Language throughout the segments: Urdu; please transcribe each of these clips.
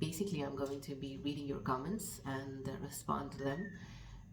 Basically I'm going to be reading your comments and respond to them.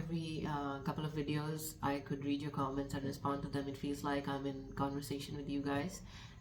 Every couple of videos I could read your comments and respond to them. It feels like I'm in conversation with you guys.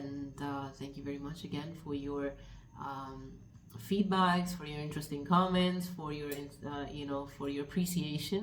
And thank you very much again for your feedbacks, for your interesting comments, for your for your appreciation.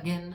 again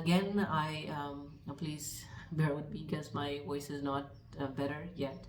Again I please bear with me because my voice is not better yet.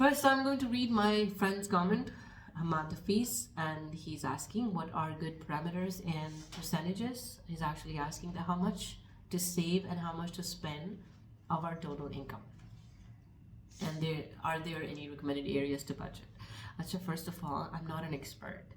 First I'm going to read my friend's comment, Hamad Hafiz, and he's asking what are good parameters and percentages. He's actually asking how much to save and how much to spend of our total income, and are there any recommended areas to budget. Achha, first of all, I'm not an expert.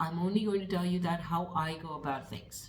I'm only going to tell you that how I go about things.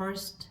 first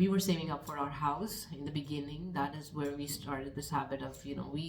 we were saving up for our house in the beginning. That is where we started this habit of we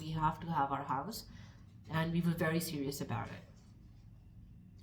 we have to have our house and we were very serious about it.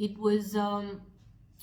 it was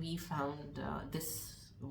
we found this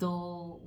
So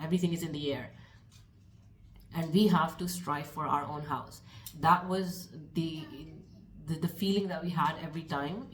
Everything is in the air. And we have to strive for our own house. That was the feeling that we had every time.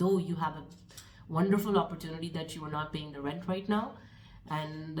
though you have a wonderful opportunity that you are not paying the rent right now, and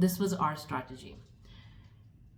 this was our strategy.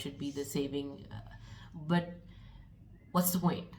should be the saving, but what's the point?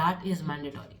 that is mandatory.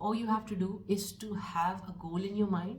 all you have to do is to have a goal in your mind.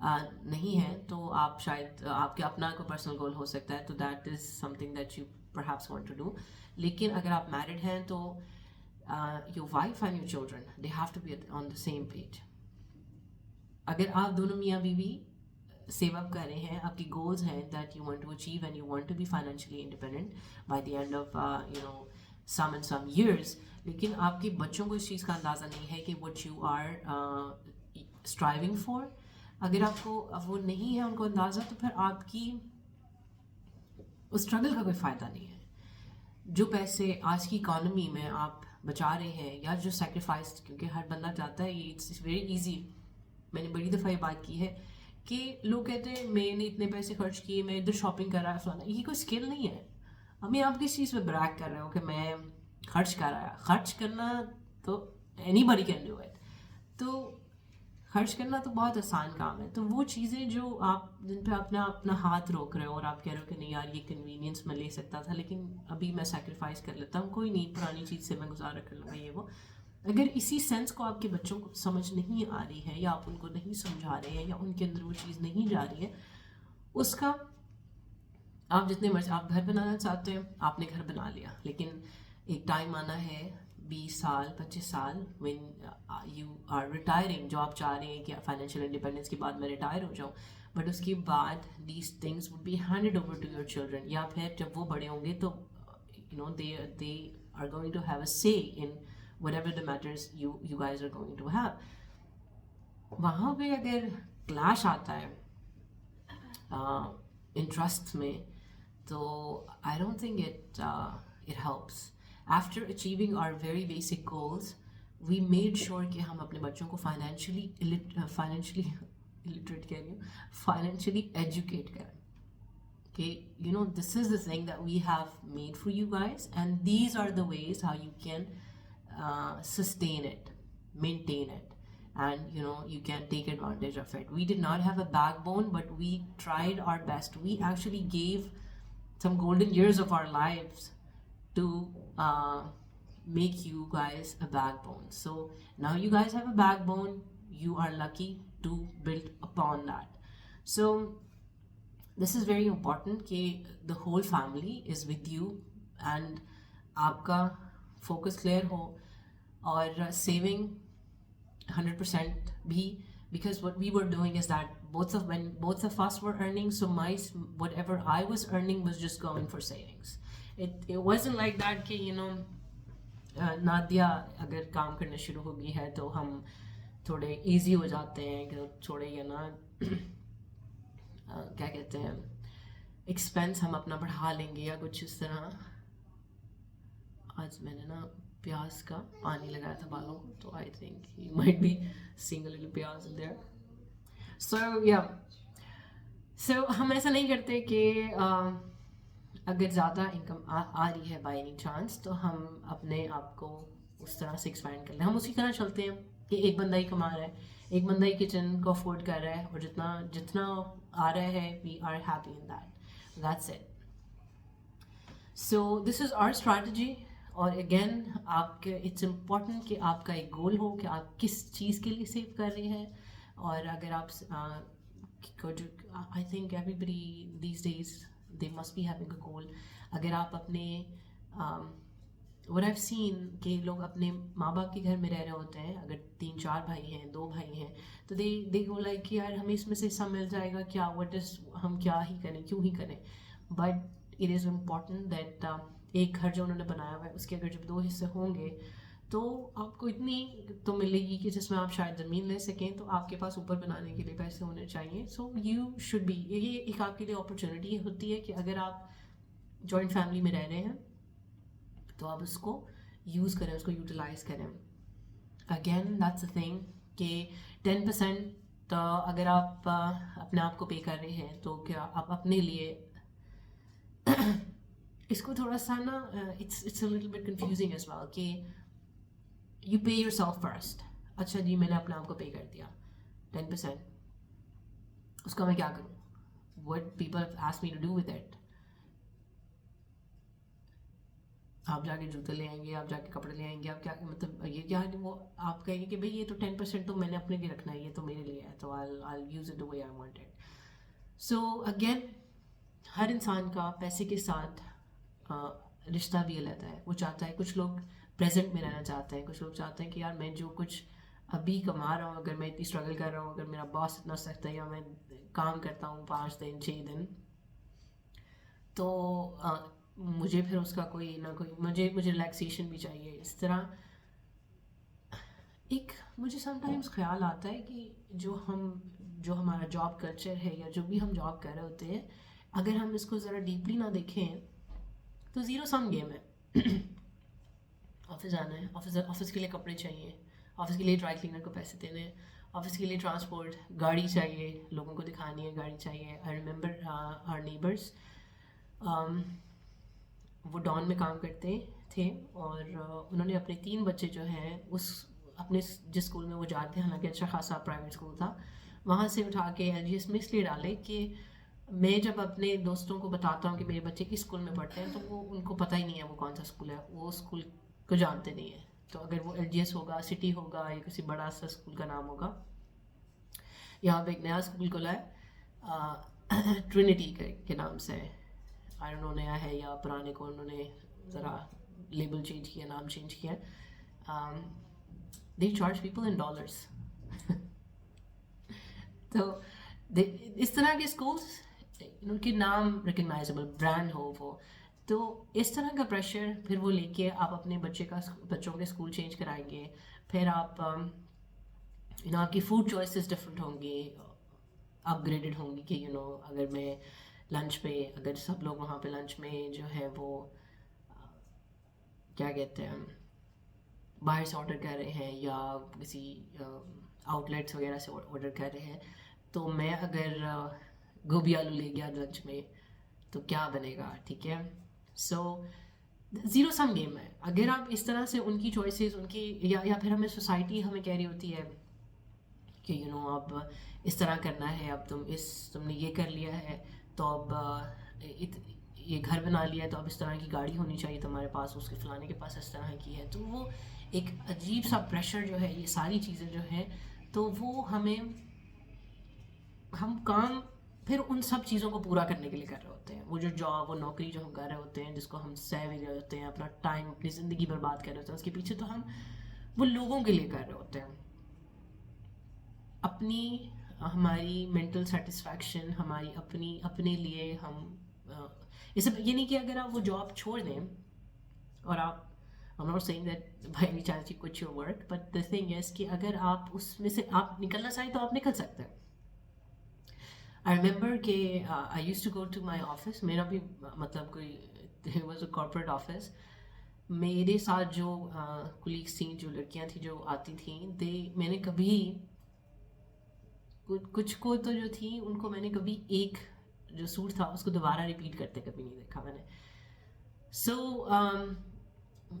نہیں ہے تو آپ شاید آپ کے اپنا کوئی پرسنل گول ہو سکتا ہے, تو that is something that you perhaps want to do. لیکن اگر آپ میرڈ ہیں تو your wife and your children they have to be on the same page. اگر آپ دونوں میاں بیوی سیو اپ کر رہے ہیں, آپ کی گولز ہیں that you want to achieve and you want to be financially independent by the end of some and some years, لیکن آپ کے بچوں کو اس چیز کا اندازہ نہیں ہے کہ what you are striving for, اگر آپ کو وہ نہیں ہے ان کو اندازہ, تو پھر آپ کی اس اسٹرگل کا کوئی فائدہ نہیں ہے. جو پیسے آج کی اکانومی میں آپ بچا رہے ہیں, یا جو سیکریفائس, کیونکہ ہر بندہ چاہتا ہے, اٹس ویری ایزی, میں نے بڑی دفعہ یہ بات کی ہے کہ لوگ کہتے ہیں میں نے اتنے پیسے خرچ کیے, میں ادھر شاپنگ کر رہا ہے فلانا, یہ کوئی اسکل نہیں ہے. ابھی آپ کس چیز پہ بریک کر رہے ہو کہ میں خرچ کر رہا ہے؟ خرچ کرنا تو anybody can do it, تو خرچ کرنا تو بہت آسان کام ہے. تو وہ چیزیں جو آپ جن پہ اپنا ہاتھ روک رہے ہو اور آپ کہہ رہے ہو کہ نہیں یار یہ کنوینئنس میں لے سکتا تھا لیکن ابھی میں سیکریفائس کر لیتا ہوں, کوئی نہیں پرانی چیز سے میں گزارا کر لوں گا, یہ وہ. اگر اسی سینس کو آپ کے بچوں کو سمجھ نہیں آ رہی ہے, یا آپ ان کو نہیں سمجھا رہے ہیں, یا ان کے اندر وہ چیز نہیں جا رہی ہے, اس کا آپ جتنے مرضی آپ گھر بنانا چاہتے ہیں, آپ نے گھر بنا لیا, لیکن ایک ٹائم آنا ہے 20 سال 25 سال وین یو آر ریٹائرنگ, جو آپ چاہ رہے ہیں کہ فائنینشیل انڈیپینڈنس کے بعد میں ریٹائر ہو جاؤں, بٹ اس کے بعد these things would be handed over to your children, یا پھر جب وہ بڑے ہوں گے تو you know they are going to have a say in whatever the matters you guys are going to have. وہاں پہ اگر کلیش آتا ہے انٹرسٹ میں, تو I don't think it helps. After achieving our very basic goals, we made sure کہ ہم اپنے بچوں کو فائنینشلی الٹریٹ کہہ رہی ہوں, فائنینشلی ایجوکیٹ کریں کہ you know this is the thing that we have made for you guys, and these are the ways how you can sustain it, maintain it, and you know you can take advantage of it. We did not have a backbone, but we tried our best. We actually gave some golden years of our lives to make you guys a backbone. So now you guys have a backbone. You are lucky to build upon that. So this is very important کہ the whole family is with you and آپ کا فوکس کلیئر ہو, اور سیونگ 100% بھی, because what we were doing is that both of us were earning, so whatever I was earning was just going for savings. It wasn't like that کہ you know نادیہ اگر کام کرنا شروع ہو گئی ہے تو ہم تھوڑے ایزی ہو جاتے ہیں کہ تھوڑے یہ نا کیا کہتے ہیں ایکسپینس ہم اپنا بڑھا لیں گے یا کچھ اس طرح. آج میں نے نا پیاز کا پانی لگایا تھا بالوں کو, تو I think you might be seeing a little پیاز ان دیئر. سو ہم ایسا نہیں کرتے کہ اگر زیادہ انکم آ رہی ہے بائی اینی چانس تو ہم اپنے آپ کو اس طرح سے ایکسپینڈ کر لیں. ہم اسی طرح چلتے ہیں کہ ایک بندہ ہی کما رہا ہے, ایک بندہ ہی کچن کو افورڈ کر رہا ہے, اور جتنا آ رہا ہے we are happy in that's it. So this is our strategy. اور اگین آپ کے اٹس امپورٹنٹ کہ آپ کا ایک گول ہو کہ آپ کس چیز کے لیے سیو کر رہے ہیں. اور اگر آپ I think everybody these days they must be having a goal. اگر آپ اپنے what I've seen کہ لوگ اپنے ماں باپ کے گھر میں رہ رہے ہوتے ہیں, اگر 3-4 بھائی ہیں 2 بھائی ہیں, تو they go like کہ یار ہمیں اس میں سے حصہ مل جائے گا کیا, ہم کیا ہی کریں, کیوں ہی کریں. But it is important that ایک گھر جو انہوں نے بنایا ہوا ہے اس کے اگر جب 2 حصے ہوں گے تو آپ کو اتنی تو ملے گی کہ جس میں آپ شاید زمین لے سکیں, تو آپ کے پاس اوپر بنانے کے لیے پیسے ہونے چاہیے. سو یو شوڈ بی, یہ ایک آپ کے لیے اپرچونیٹی ہوتی ہے کہ اگر آپ جوائنٹ فیملی میں رہ رہے ہیں تو آپ اس کو یوز کریں, اس کو یوٹیلائز کریں. اگین دیٹس اے تھنگ کہ 10% اگر آپ اپنے آپ کو پے کر رہے ہیں تو کیا آپ اپنے لیے اس کو تھوڑا سا نا it's a little bit confusing as well کہ you pay yourself first. اچھا جی میں نے اپنے آپ کو پے کر دیا 10%, اس کا میں کیا کروں, what people ask me to do with it. آپ جا کے جوتے لے آئیں گے, آپ جا کے کپڑے لے آئیں گے, آپ کیا مطلب یہ کیا وہ آپ کہیں گے کہ بھائی یہ تو 10% تو میں نے اپنے لیے رکھنا ہے, یہ تو میرے لیے ہے, تو I'll use it the way I want it. So again, ہر انسان کا پیسے کے ساتھ رشتہ بھی الگ ہے. وہ چاہتا ہے, کچھ لوگ پریزنٹ میں رہنا چاہتے ہیں, کچھ لوگ چاہتے ہیں کہ یار میں جو کچھ ابھی کما رہا ہوں, اگر میں اتنی اسٹرگل کر رہا ہوں, اگر میرا باس اتنا سخت ہے, یا میں کام کرتا ہوں 5 دن 6 دن, تو مجھے پھر اس کا کوئی نہ کوئی مجھے ریلیکسیشن بھی چاہیے. اس طرح ایک مجھے سم ٹائمس خیال آتا ہے کہ جو ہمارا جاب کلچر ہے, یا جو بھی ہم جاب کر رہے ہوتے ہیں, اگر ہم اس کو ذرا ڈیپلی نہ دیکھیں تو زیرو سم گیم ہے. آفس جانا ہے, آفس کے لیے کپڑے چاہیے, آفس کے لیے ڈرائی کلینر کو پیسے دینے ہیں, آفس کے لیے ٹرانسپورٹ, گاڑی چاہیے, لوگوں کو دکھانی ہے گاڑی چاہیے. آئی ریمبر آر نیبرس, وہ ڈان میں کام کرتے تھے, اور انہوں نے اپنے 3 بچے جو ہیں اپنے جس اسکول میں وہ جاتے ہیں, حالانکہ اچھا خاصا پرائیویٹ اسکول تھا, وہاں سے اٹھا کے LGS میں اس لیے ڈالے کہ میں جب اپنے دوستوں کو بتاتا ہوں کہ میرے بچے کس اسکول میں پڑھتے ہیں, تو وہ ان کو پتہ ہی نہیں ہے وہ کون سا اسکول ہے, وہ اسکول کو جانتے نہیں ہیں. تو اگر وہ LGS ہوگا, سٹی ہوگا, یا کسی بڑا سا اسکول کا نام ہوگا. یہاں پہ ایک نیا اسکول کھلا ہے ٹرینٹی کے نام سے, آئی ڈونٹ نو نیا ہے یا پرانے کو انہوں نے ذرا لیبل چینج کیا, نام چینج کیا. they charge people in dollars. تو اس طرح کے اسکولس, ان کے نام ریکگنائزیبل برانڈ ہو وہ, تو اس طرح کا پریشر پھر وہ لے کے آپ اپنے بچوں کے اسکول چینج کرائیں گے. پھر آپ آپ کی فوڈ چوائسیز ڈفرینٹ ہوں گی, اپ گریڈڈ ہوں گی کہ اگر میں لنچ پہ, اگر سب لوگ وہاں پہ لنچ میں جو ہے وہ کیا کہتے ہیں باہر سے آرڈر کر رہے ہیں, یا کسی آؤٹ لیٹس وغیرہ سے آرڈر کر رہے ہیں, تو میں اگر گوبھی آلو لے گیا لنچ میں تو کیا بنے گا, ٹھیک ہے. سو زیرو سم گیم ہے. اگر آپ اس طرح سے ان کی چوائسیز, ان کی یا پھر ہمیں سوسائٹی ہمیں کہہ رہی ہوتی ہے کہ اب اس طرح کرنا ہے, اب تم نے یہ کر لیا ہے, تو اب یہ گھر بنا لیا ہے, تو اب اس طرح کی گاڑی ہونی چاہیے تمہارے پاس, اس کے فلانے کے پاس اس طرح کی ہے. تو وہ ایک عجیب سا پریشر جو ہے, یہ ساری چیزیں جو ہیں, تو وہ ہم کام پھر ان سب چیزوں کو پورا کرنے کے لیے کر رہے ہوتے ہیں. وہ جو جاب, وہ نوکری جو ہم کر رہے ہوتے ہیں, جس کو ہم سیو رہے ہوتے ہیں, اپنا ٹائم, اپنی زندگی برباد کر رہے ہوتے ہیں, اس کے پیچھے تو ہم وہ لوگوں کے لیے کر رہے ہوتے ہیں. ہماری مینٹل سیٹسفیکشن, ہماری اپنے لیے ہم یہ نہیں کہ اگر آپ وہ جاب چھوڑ دیں, اور آپ I'm not saying that by any chance you quit your work, but the thing is کہ اگر آپ اس میں سے آپ نکلنا چاہیں تو آپ نکل سکتے ہیں. I remember کہ I used to go to my office, میرا بھی مطلب کوئی it was a corporate office. میرے ساتھ جو کولیگس تھیں, جو لڑکیاں تھیں جو آتی تھیں, میں نے کبھی کچھ کو تو جو تھیں ان کو میں نے کبھی ایک جو سوٹ تھا اس کو دوبارہ ریپیٹ کرتے کبھی نہیں دیکھا میں نے. So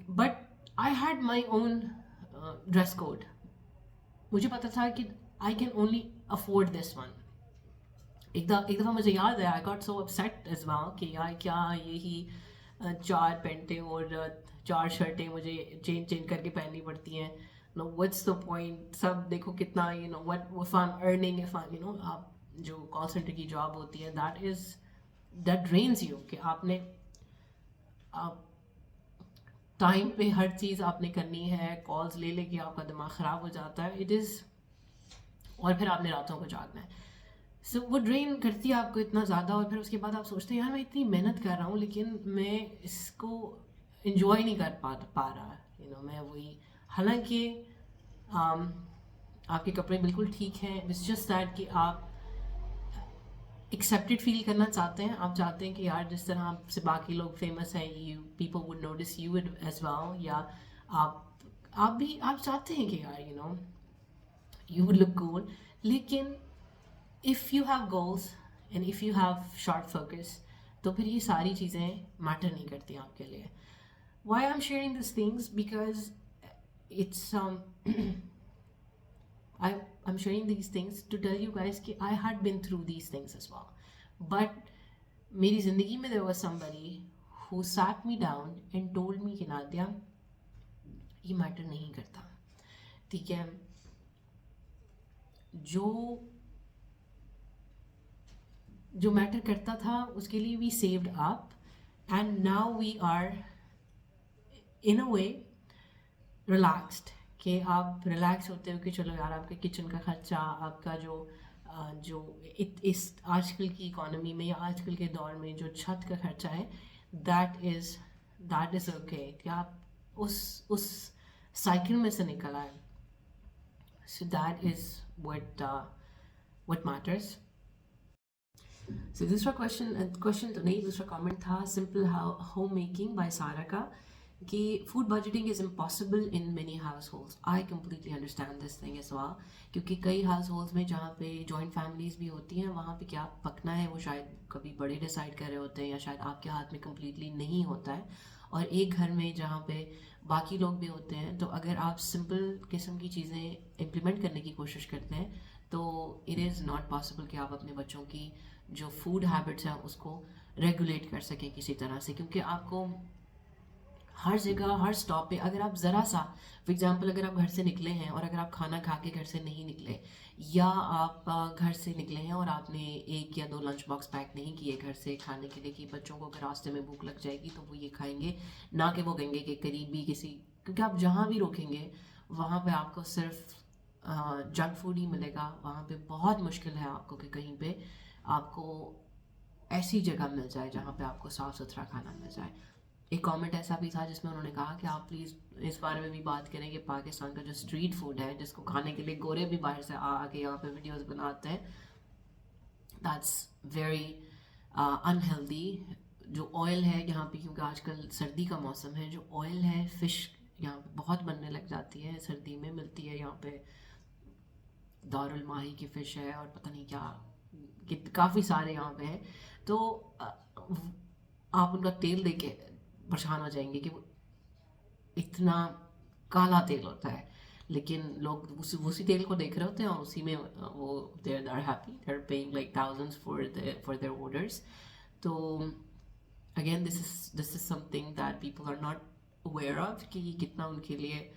but I had my own dress code. مجھے پتا تھا کہ I can only afford this one. ایک دفعہ مجھے یاد ہے, I got so upset as well کہ یار کیا یہی 4 پینٹیں اور 4 شرٹیں مجھے چینج کر کے پہننی پڑتی ہیں. What's the point, سب دیکھو کتنا what if I'm earning, if I'm آپ جو کال سینٹر کی جاب ہوتی ہے, that drains you کہ آپ نے ٹائم پہ ہر چیز آپ نے کرنی ہے, کالز لے کے آپ کا دماغ خراب ہو جاتا ہے, اٹ از, اور پھر آپ نے راتوں کو جاگنا ہے. سو وہ ڈرین کرتی ہے آپ کو اتنا زیادہ, اور پھر اس کے بعد آپ سوچتے ہیں یار میں اتنی محنت کر رہا ہوں لیکن میں اس کو انجوائے نہیں کر پا رہا, میں وہی, حالانکہ آپ کے کپڑے بالکل ٹھیک ہیں, اٹس جسٹ دیٹ کہ آپ ایکسیپٹیڈ فیل کرنا چاہتے ہیں, آپ چاہتے ہیں کہ یار جس طرح آپ سے باقی لوگ فیمس ہیں, people would notice you as well, یا آپ چاہتے ہیں کہ یار یو وڈ لک کول. لیکن if you have goals and if you have sharp focus, تو پھر یہ ساری چیزیں میٹر نہیں کرتی آپ کے لیے. Why I'm sharing these things, because it's I'm sharing these things to tell you guys کہ I had been through these things as well, but میری زندگی میں there was somebody who sat me down and told me کہ نادیہ یہ میٹر نہیں کرتا, ٹھیک ہے, جو میٹر کرتا تھا اس کے لیے we saved up and now we are in a way relaxed, کہ آپ ریلیکس ہوتے ہو کہ چلو یار آپ کے کچن کا خرچہ, آپ کا جو اس آج کل کی اکانومی میں یا آج کل کے دور میں جو چھت کا خرچہ ہے, دیٹ از اوکے, کہ آپ اس سائیکل میں سے نکل آئے. So that is what matters. So دوسرا کوشچن تو نہیں, دوسرا کامنٹ تھا سمپل ہوم میکنگ بائی سارا کا, کہ food budgeting is impossible in many households. I completely understand this thing as well, کیونکہ کئی ہاؤس ہولڈس میں جہاں پہ جوائنٹ فیملیز بھی ہوتی ہیں وہاں پہ کیا پکنا ہے وہ شاید کبھی بڑے ڈیسائڈ کر رہے ہوتے ہیں, یا شاید آپ کے ہاتھ میں کمپلیٹلی نہیں ہوتا ہے, اور ایک گھر میں جہاں پہ باقی لوگ بھی ہوتے ہیں, تو اگر آپ سمپل قسم کی چیزیں امپلیمنٹ کرنے کی کوشش کرتے ہیں تو اٹ از ناٹ پاسبل کہ آپ اپنے بچوں کی جو فوڈ ہیبٹس ہیں اس کو ریگولیٹ کر سکیں کسی طرح سے, کیونکہ آپ کو ہر جگہ ہر اسٹاپ پہ اگر آپ ذرا سا فار ایگزامپل اگر آپ گھر سے نکلے ہیں اور اگر آپ کھانا کھا کے گھر سے نہیں نکلے, یا آپ گھر سے نکلے ہیں اور آپ نے 1 یا 2 لنچ باکس پیک نہیں کیے گھر سے کھانے کے لیے, کہ بچوں کو اگر راستے میں بھوک لگ جائے گی تو وہ یہ کھائیں گے, نہ کہ وہ کہیں گے کہ قریبی کسی, کیونکہ آپ جہاں بھی روکیں گے وہاں پہ آپ کو صرف جنک فوڈ ہی ملے گا. وہاں پہ بہت مشکل ہے آپ کو کہ کہیں پہ آپ کو ایسی جگہ مل جائے جہاں پہ آپ کو صاف ستھرا کھانا مل جائے. ایک کامنٹ ایسا بھی تھا جس میں انہوں نے کہا کہ آپ پلیز اس بارے میں بھی بات کریں کہ پاکستان کا جو اسٹریٹ فوڈ ہے جس کو کھانے کے لیے گورے بھی باہر سے آ کے یہاں پہ ویڈیوز بناتے ہیں, دیٹس ویری انہیلدی. جو آئل ہے یہاں پہ, کیونکہ آج کل سردی کا موسم ہے, جو آئل ہے فش یہاں پہ بہت بننے لگ جاتی ہے, سردی میں ملتی ہے یہاں پہ دار الماہی کی فش ہے اور پتہ نہیں کیا کافی سارے یہاں پہ ہیں, تو آپ ان کا تیل دے کے پریشان ہو جائیں گے کہ وہ اتنا کالا تیل ہوتا ہے, لیکن لوگ اسی تیل کو دیکھ رہے ہوتے ہیں اور اسی میں وہ they are happy, they are paying like thousands for their orders. تو again this is something that people are not aware of کہ یہ کتنا ان کے لیے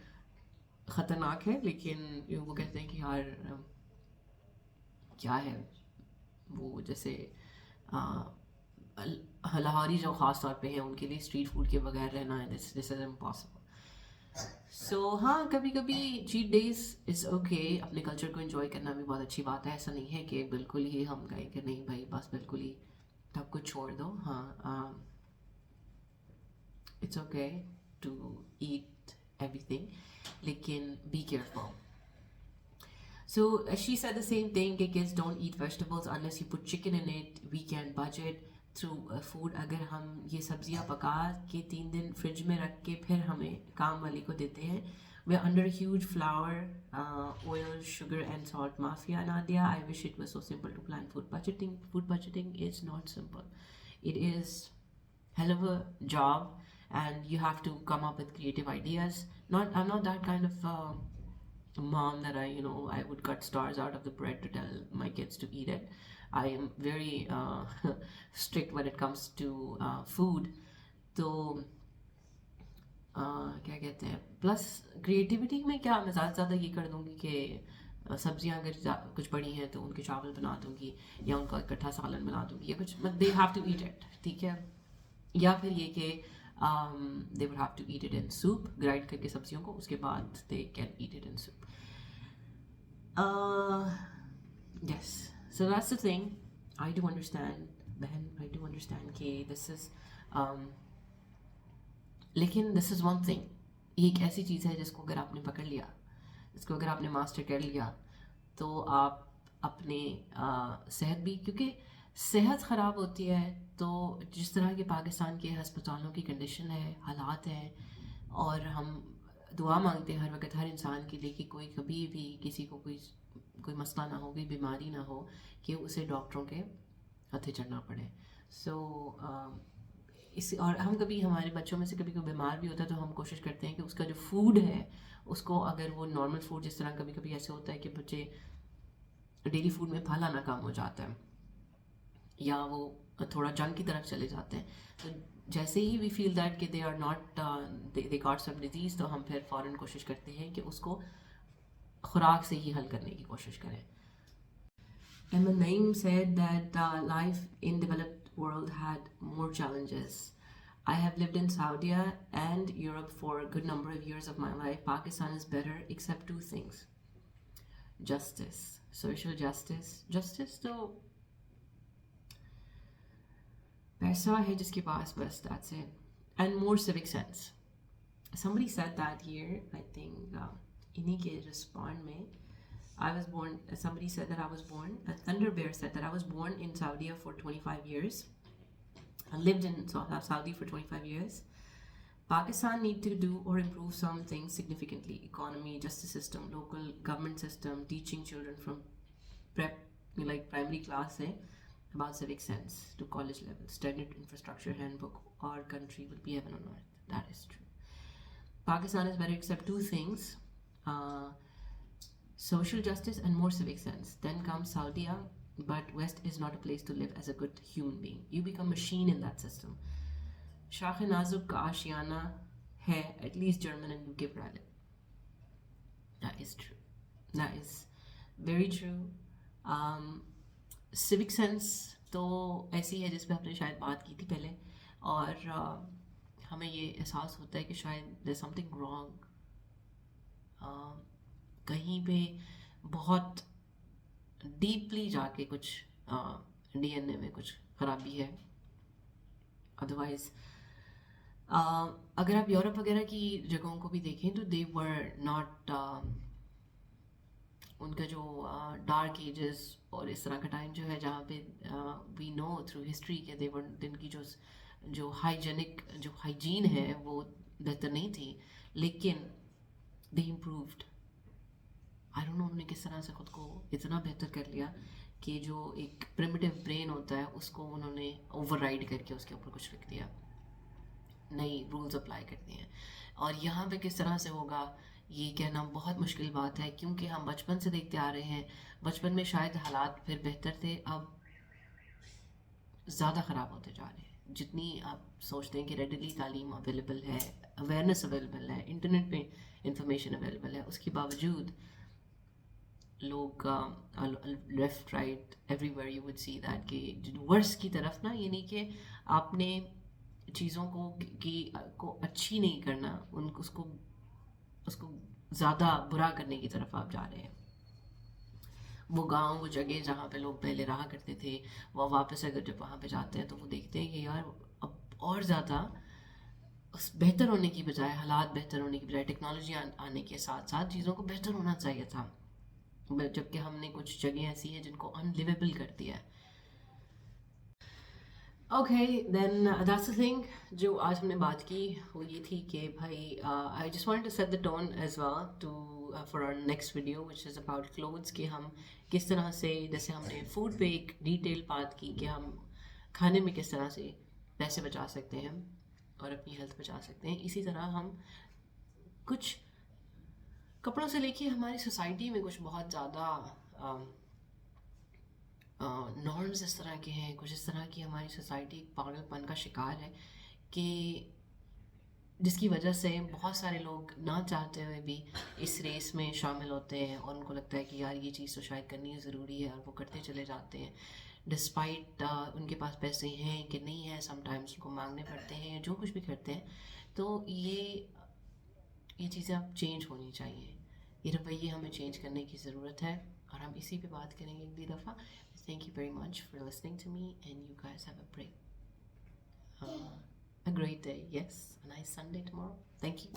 خطرناک ہے, لیکن وہ کہتے ہیں کہ یار کیا ہے وہ, جیسے لاہوری جو خاص طور پہ ہیں ان کے لیے اسٹریٹ فوڈ کے بغیر رہنا ہے, دس از امپاسبل. سو ہاں کبھی کبھی چیٹ ڈیز از اوکے, اپنے کلچر کو انجوائے کرنا بھی بہت اچھی بات ہے. ایسا نہیں ہے کہ بالکل ہی ہم کہیں کہ نہیں بھائی بس بالکل ہی سب کچھ چھوڑ دو. ہاں it's okay to eat everything, لیکن be careful. So she said the same thing کہ kids don't eat vegetables unless you put chicken in it. We can budget through food. اگر ہم یہ سبزیاں پکا کے 3 دن فریج میں رکھ کے پھر ہمیں کام والی کو دیتے ہیں, we are under a huge flour, oil, sugar and salt mafia. Nadia, I wish it was so simple to plan food budgeting. Food budgeting is not simple. It is hell of a job and you have to come up with creative ideas. I'm not that kind of mom that I would cut stars out of the bread to tell my kids to eat it. I am very strict when it comes to food. تو کیا کہتے ہیں, پلس کریٹیوٹی میں کیا میں زیادہ سے زیادہ یہ کر دوں گی کہ سبزیاں اگر کچھ پڑی ہیں تو ان کے چاول بنا دوں گی, یا ان کا اکٹھا سالن بنا دوں گی, یا کچھ they have to eat it, ٹھیک ہے. یا پھر یہ کہ they would have to eat it in soup, grind کر کے سبزیوں کو, اس کے بعد they can eat it in soup. Yes, so that's the thing. I do understand, بہن, I do understand کہ this is لیکن this is one thing, یہ ایک ایسی چیز ہے جس کو اگر آپ نے پکڑ لیا, اس کو اگر آپ نے ماسٹر کر لیا, تو آپ اپنے صحت بھی, کیونکہ صحت خراب ہوتی ہے تو جس طرح کے پاکستان کے ہسپتالوں کی کنڈیشن ہے, حالات ہیں, اور ہم دعا مانگتے ہیں ہر وقت ہر انسان کے لیے کہ کوئی کبھی بھی کسی کو کوئی مسئلہ نہ ہو, کوئی بیماری نہ ہو کہ اسے ڈاکٹروں کے ہتھے چڑھنا پڑے. سو اور ہم کبھی ہمارے بچوں میں سے کبھی کوئی بیمار بھی ہوتا ہے تو ہم کوشش کرتے ہیں کہ اس کا جو فوڈ ہے اس کو, اگر وہ نارمل فوڈ, جس طرح کبھی کبھی ایسے ہوتا ہے کہ بچے ڈیلی فوڈ میں پھل آنا کم ہو جاتا ہے, یا وہ تھوڑا جنگ کی طرف چلے جاتے ہیں. تو جیسے ہی وی فیل دیٹ کہ they are not they got some disease, تو ہم پھر فوراً کوشش کرتے ہیں کہ اس کو خوراک سے ہی حل کرنے کی کوشش کریں. And the name said that life in developed world had more challenges. I have lived in Saudi and Europe for a good number of years of my life. Pakistan is better except two things. Justice, social justice. Justice تو پیسہ ہے جس کے پاس, بس that's it. And more civic sense. Somebody said that here, I think انہی کے respond میں, I was born, somebody said that I was born, Thunder Bear said that I was born in Saudi for 25 years. I lived in Saudi for 25 years. Pakistan need to do or improve some things significantly. Economy, justice system, local government system, teaching children from prep, like primary class about civic sense to college level. Standard infrastructure handbook, our country would be heaven on earth. That is true. Pakistan is better except two things. Social justice and more civic sense. Then comes Saudi, but West is not a place to live as a good human being. You become a machine in that system. Shah Nazuk ka Ashiana hai, at least German and UK private. That is true. That is very true. Civic sense تو ایسی ہے جس پہ ہم نے شاید بات کی تھی پہلے, اور ہمیں یہ احساس ہوتا ہے کہ شاید there's something wrong. کہیں پہ بہت ڈیپلی جا کے کچھ ڈی این اے میں کچھ خرابی ہے. ادروائز اگر آپ یورپ وغیرہ کی جگہوں کو بھی دیکھیں تو دے ور ناٹ, ان کا جو ڈارک ایجز اور اس طرح کا ٹائم جو ہے جہاں پہ وی نو تھرو ہسٹری کہ دے ور, دن کی جو ہائیجینک جو ہائیجین ہے وہ بہتر نہیں تھی, لیکن دے امپرووڈ. آئی ڈونٹ نو انہوں نے کس طرح سے خود کو اتنا بہتر کر لیا کہ جو ایک پریمیٹیو برین ہوتا ہے اس کو انہوں نے اوور رائڈ کر کے اس کے اوپر کچھ لکھ دیا, نئی رولز اپلائی کر دیے ہیں. اور یہاں پہ کس طرح سے ہوگا یہ کہنا بہت مشکل بات ہے, کیونکہ ہم بچپن سے دیکھتے آ رہے ہیں. بچپن میں شاید حالات پھر بہتر تھے, اب زیادہ خراب ہوتے جا رہے ہیں. جتنی آپ سوچتے ہیں کہ ریڈیلی تعلیم اویلیبل ہے, اویئرنیس اویلیبل ہے, انٹرنیٹ پہ انفارمیشن اویلیبل ہے, اس کے باوجود لوگ left right every where you would see that کہ ورس کی طرف نا, یعنی کہ آپ نے چیزوں کو اچھی نہیں کرنا, اس کو زیادہ برا کرنے کی طرف آپ جا رہے ہیں. وہ گاؤں, وہ جگہ جہاں پہ لوگ پہلے رہا کرتے تھے, وہ واپس اگر جب وہاں پہ جاتے ہیں تو وہ دیکھتے ہیں کہ یار اب اور زیادہ بہتر ہونے کی بجائے, حالات بہتر ہونے کی بجائے, ٹیکنالوجی آنے کے ساتھ ساتھ چیزوں کو بہتر ہونا چاہیے تھا, جبکہ ہم نے کچھ جگہیں ایسی ہیں جن کو انلیویبل کر دیا ہے. Okay then that's the thing جو آج ہم نے بات کی وہ یہ تھی کہ بھائی I just want to set the tone as well to for our next video which is about clothes, کہ ہم کس طرح سے, جیسے ہم نے فوڈ پہ ایک ڈیٹیل بات کی کہ ہم کھانے میں کس طرح سے پیسے بچا سکتے ہیں اور اپنی ہیلتھ بچا سکتے ہیں, اسی طرح ہم کچھ کپڑوں سے لے کے ہماری سوسائٹی میں کچھ بہت زیادہ نارمز اس طرح کے ہیں, کچھ اس طرح کی ہماری سوسائٹی ایک پاگل پن کا شکار ہے کہ جس کی وجہ سے بہت سارے لوگ نہ چاہتے ہوئے بھی اس ریس میں شامل ہوتے ہیں, اور ان کو لگتا ہے کہ یار یہ چیز تو شاید کرنی ضروری ہے, اور وہ کرتے چلے جاتے ہیں ڈسپائٹ ان کے پاس پیسے ہیں کہ نہیں ہیں, سم ٹائمس ان کو مانگنے پڑتے ہیں, جو کچھ بھی کرتے ہیں. تو یہ چیزیں اب چینج ہونی چاہیے, یہ رویے ہمیں چینج کرنے کی ضرورت ہے, اور ہم اسی پہ بات کریں گے اگلی دفعہ. Thank you very much for listening to me, and you guys have a great day. Yes, a nice Sunday tomorrow. Thank you.